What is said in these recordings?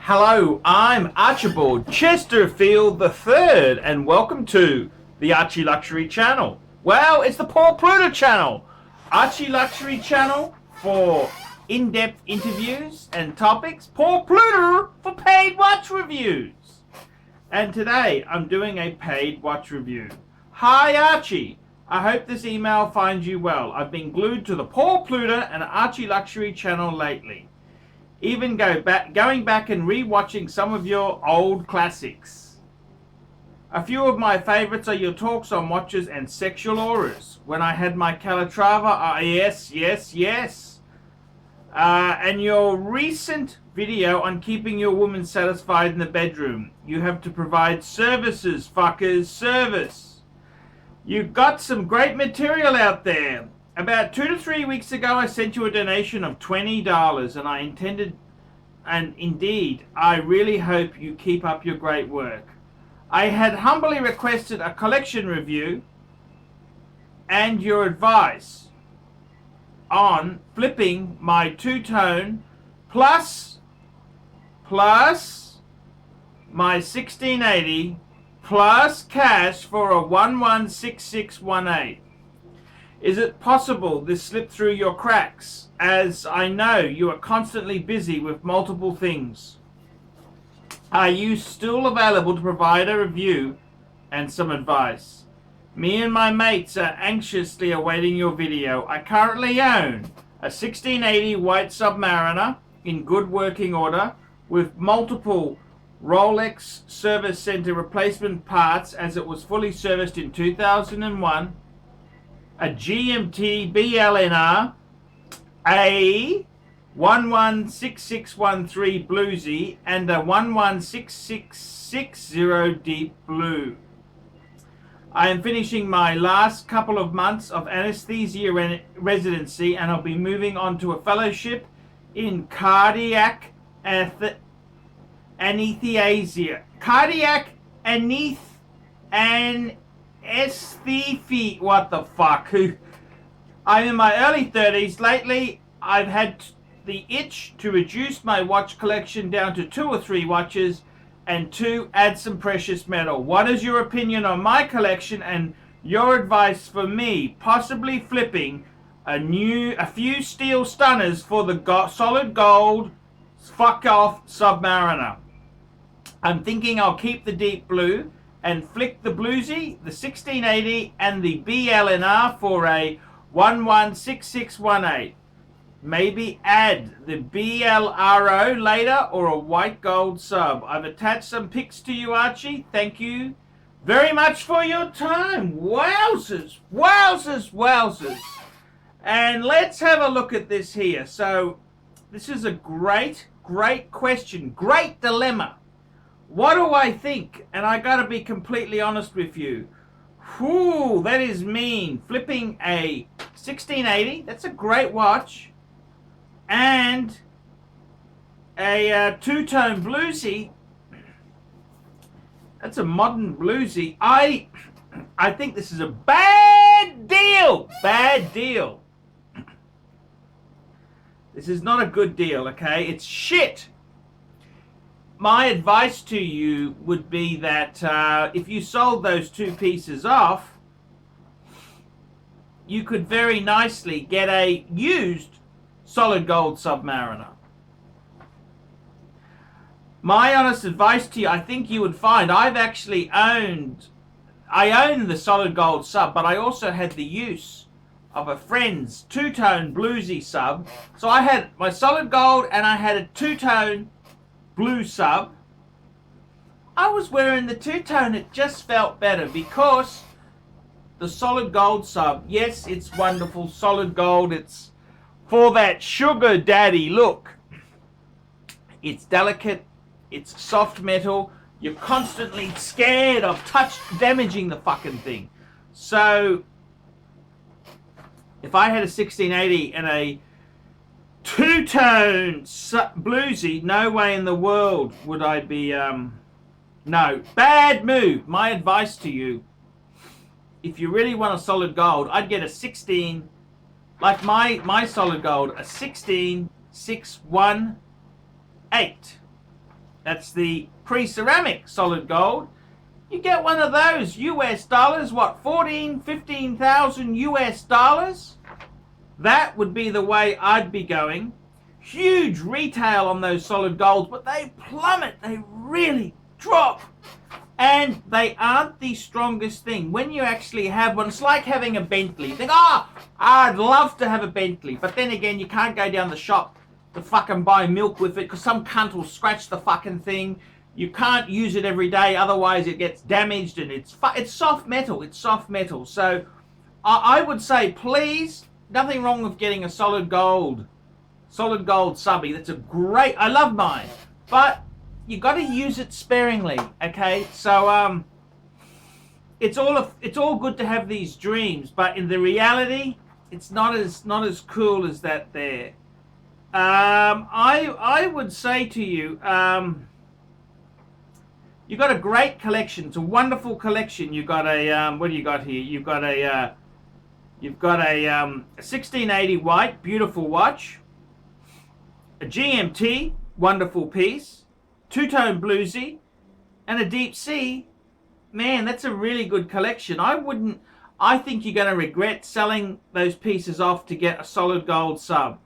Hello, I'm Archibald Chesterfield III, and welcome to the ArchieLuxury channel. Well, it's the Paul Pluta channel. ArchieLuxury channel for in-depth interviews and topics. Paul Pluta for paid watch reviews. And today I'm doing a paid watch review. Hi Archie, I hope this email finds you well. I've been glued to the Paul Pluta and ArchieLuxury channel lately. Even going back and re-watching some of your old classics. A few of my favorites are your talks on watches and sexual auras. When I had my Calatrava, yes. And your recent video on keeping your woman satisfied in the bedroom. You have to provide services, fuckers, service. You've got some great material out there. About 2 to 3 weeks ago, I sent you a donation of $20, and indeed, I really hope you keep up your great work. I had humbly requested a collection review and your advice on flipping my two-tone plus my 1680 plus cash for a 116618. Is it possible this slipped through your cracks, as I know you are constantly busy with multiple things? Are you still available to provide a review and some advice? Me and my mates are anxiously awaiting your video. I currently own a 1680 white Submariner in good working order with multiple Rolex Service Center replacement parts as it was fully serviced in 2001. A GMT BLNR, a 116613 bluesy, and a 116660 deep blue. I am finishing my last couple of months of anesthesia residency, and I'll be moving on to a fellowship in cardiac anesthesia. Cardiac anesthesia. What the fuck? I'm in my early 30s. Lately, I've had the itch to reduce my watch collection down to 2 or 3 watches and to add some precious metal. What is your opinion on my collection and your advice for me possibly flipping a few steel stunners for the solid gold fuck off Submariner? I'm thinking I'll keep the deep blue and flick the bluesy, the 1680, and the BLNR for a 116618. Maybe add the BLRO later or a white gold sub. I've attached some pics to you, Archie. Thank you very much for your time. Wowzers. And let's have a look at this here. So this is a great question, great dilemma. What do I think? And I gotta be completely honest with you. Whew, that is mean. Flipping a 1680, that's a great watch, and a two-tone bluesy, that's a modern bluesy. I think this is a bad deal. This is not a good deal, okay? It's shit. My advice to you would be that if you sold those 2 pieces off, you could very nicely get a used solid gold Submariner. My honest advice to you, I think you would find, I own the solid gold sub, but I also had the use of a friend's two-tone bluesy sub. So I had my solid gold and I had a two-tone blue sub. I was wearing the two-tone. It just felt better because the solid gold sub, yes, it's wonderful, solid gold, it's for that sugar daddy look. It's delicate, it's soft metal, you're constantly scared of damaging the fucking thing. So if I had a 1680 and a two-tone bluesy, no way in the world would I be, no. Bad move. My advice to you, if you really want a solid gold, I'd get a 16, like my solid gold, a 16618. That's the pre-ceramic solid gold. You get one of those US dollars, what, 14, 15,000 US dollars? That would be the way I'd be going. Huge retail on those solid golds, but they plummet. They really drop. And they aren't the strongest thing. When you actually have one, it's like having a Bentley. You think, I'd love to have a Bentley. But then again, you can't go down the shop to fucking buy milk with it because some cunt will scratch the fucking thing. You can't use it every day, otherwise it gets damaged, and it's soft metal. It's soft metal. So I would say, please, nothing wrong with getting a solid gold subby. That's a great, I love mine, but you got to use it sparingly, okay? So it's all good to have these dreams, but in the reality, it's not as cool as that there. I would say to you, you got a great collection. It's a wonderful collection. You got a what do you got here? You've got a 1680 white, beautiful watch. A GMT, wonderful piece. Two-tone bluesy, and a deep sea. Man, that's a really good collection. I think you're going to regret selling those pieces off to get a solid gold sub.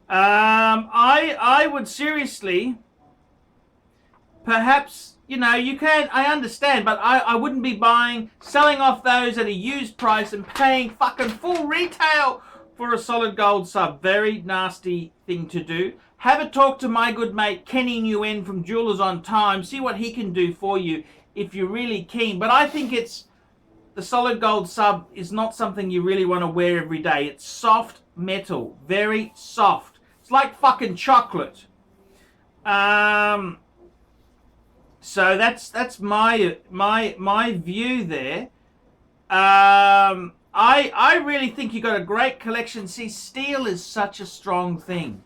I would seriously, perhaps, you know, you can, I understand, but I wouldn't be selling off those at a used price and paying fucking full retail for a solid gold sub. Very nasty thing to do. Have a talk to my good mate Kenny Nguyen from Jewelers on Time. See what he can do for you if you're really keen. But I think the solid gold sub is not something you really want to wear every day. It's soft metal, very soft. It's like fucking chocolate. So that's my view there. I really think you got a great collection. See, steel is such a strong thing.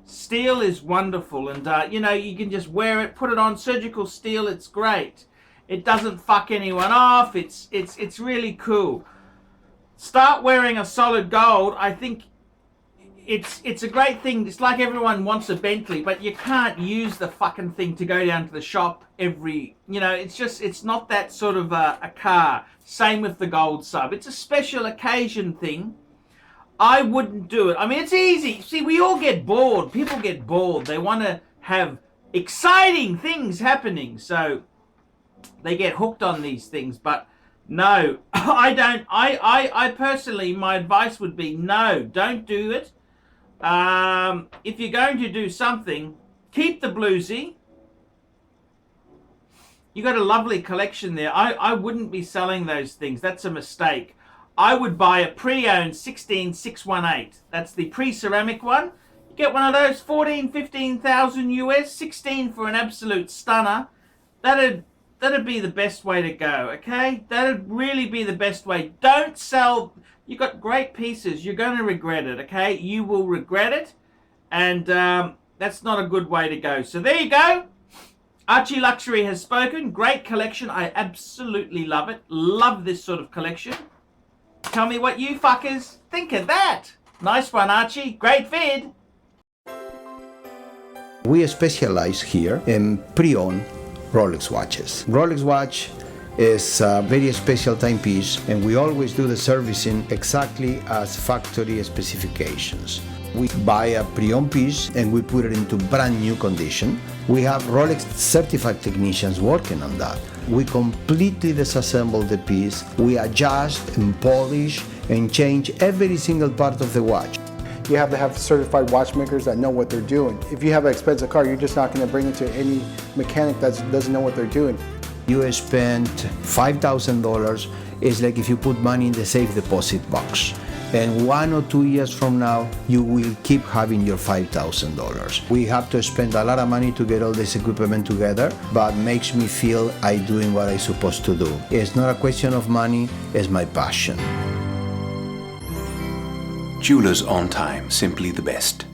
Steel is wonderful, and you know, you can just wear it, put it on surgical steel. It's great. It doesn't fuck anyone off. It's really cool. Start wearing a solid gold. I think it's a great thing. It's like everyone wants a Bentley, but you can't use the fucking thing to go down to the shop every, you know, it's not that sort of a car. Same with the gold sub. It's a special occasion thing. I wouldn't do it. I mean, it's easy. See, we all get bored. People get bored. They want to have exciting things happening. So they get hooked on these things. But no, I don't. I personally, my advice would be no, don't do it. If you're going to do something, keep the bluesy. You got a lovely collection there. I wouldn't be selling those things. That's a mistake. I would buy a pre-owned 16618. That's the pre-ceramic one. You get one of those, 14, 15,000 US, 16 for an absolute stunner. That'd be the best way to go, okay? That'd really be the best way. Don't sell. You got great pieces. You're going to regret it, okay? You will regret it, and that's not a good way to go. So there you go. ArchieLuxury has spoken. Great collection. I absolutely love it. Love this sort of collection. Tell me what you fuckers think of that. Nice one, Archie. Great vid. We specialize here in pre-owned Rolex watches. Rolex watch is a very special timepiece, and we always do the servicing exactly as factory specifications. We buy a pre-owned piece and we put it into brand new condition. We have Rolex certified technicians working on that. We completely disassemble the piece. We adjust and polish and change every single part of the watch. You have to have certified watchmakers that know what they're doing. If you have an expensive car, you're just not going to bring it to any mechanic that doesn't know what they're doing. You spend $5,000, it's like if you put money in the safe deposit box. And 1 or 2 years from now, you will keep having your $5,000. We have to spend a lot of money to get all this equipment together, but makes me feel I'm doing what I'm supposed to do. It's not a question of money, it's my passion. Jewelers on Time, simply the best.